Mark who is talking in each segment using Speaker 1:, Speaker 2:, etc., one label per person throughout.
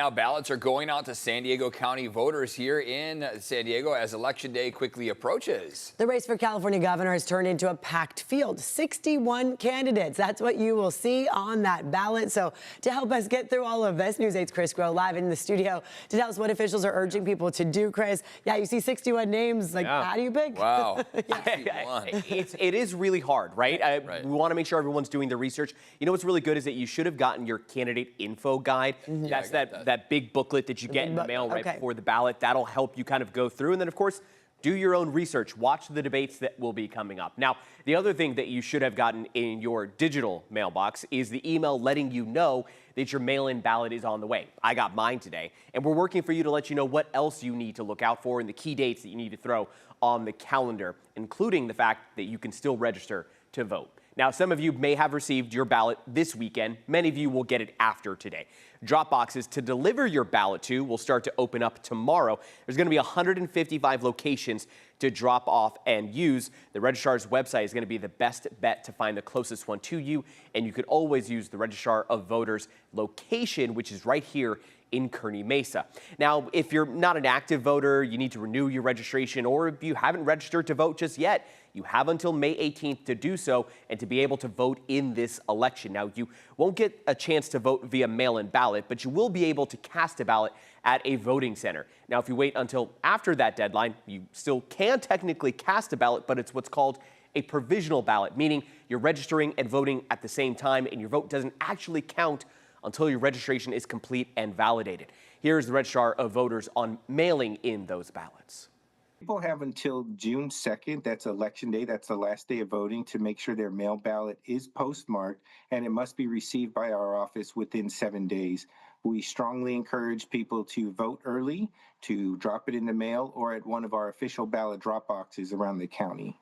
Speaker 1: Now ballots are going out to San Diego County voters here in San Diego as Election Day quickly approaches.
Speaker 2: The race for California governor has turned into a packed field. 61 candidates. That's what you will see on that ballot. So to help us get through all of this, News 8's Chris Groh live in the studio to tell us what officials are urging people to do. Chris, yeah, you see 61 names. Like, how do you pick?
Speaker 1: Wow.
Speaker 3: It is really hard, right?
Speaker 1: Right.
Speaker 3: We want to make sure everyone's doing their research. You know what's really good is that you should have gotten your candidate info guide. That's that big booklet that you get in the mail right before the ballot. That'll help you kind of go through. And then, of course, do your own research. Watch the debates that will be coming up. Now, the other thing that you should have gotten in your digital mailbox is the email letting you know that your mail-in ballot is on the way. I got mine today, and we're working for you to let you know what else you need to look out for and the key dates that you need to throw on the calendar, including the fact that you can still register to vote. Now, some of you may have received your ballot this weekend. Many of you will get it after today. Drop boxes to deliver your ballot to will start to open up tomorrow. There's going to be 155 locations to drop off and use. The registrar's website is going to be the best bet to find the closest one to you, and you could always use the Registrar of Voters location, which is right here in Kearny Mesa. Now, if you're not an active voter, you need to renew your registration, or if you haven't registered to vote just yet, you have until May 18th to do so and to be able to vote in this election. Now, you won't get a chance to vote via mail-in ballot, but you will be able to cast a ballot at a voting center. Now, if you wait until after that deadline, you still can technically cast a ballot, but it's what's called a provisional ballot, meaning you're registering and voting at the same time, and your vote doesn't actually count until your registration is complete and validated. Here's the Registrar of Voters on mailing in those ballots.
Speaker 4: People have until June 2nd, that's Election Day, that's the last day of voting, to make sure their mail ballot is postmarked, and it must be received by our office within 7 days. We strongly encourage people to vote early, to drop it in the mail, or at one of our official ballot drop boxes around the county.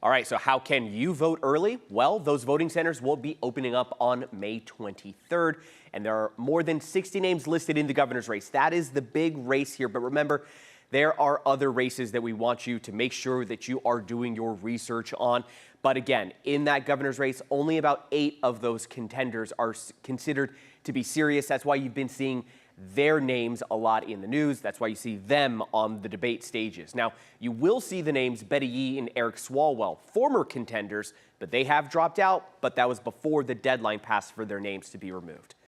Speaker 3: All right, so how can you vote early? Well, those voting centers will be opening up on May 23rd, and there are more than 60 names listed in the governor's race. That is the big race here, but remember, there are other races that we want you to make sure that you are doing your research on. But again, in that governor's race, only about 8 of those contenders are considered to be serious. That's why you've been seeing their names a lot in the news. That's why you see them on the debate stages. Now, you will see the names Betty Yee and Eric Swalwell, former contenders, but they have dropped out, but that was before the deadline passed for their names to be removed.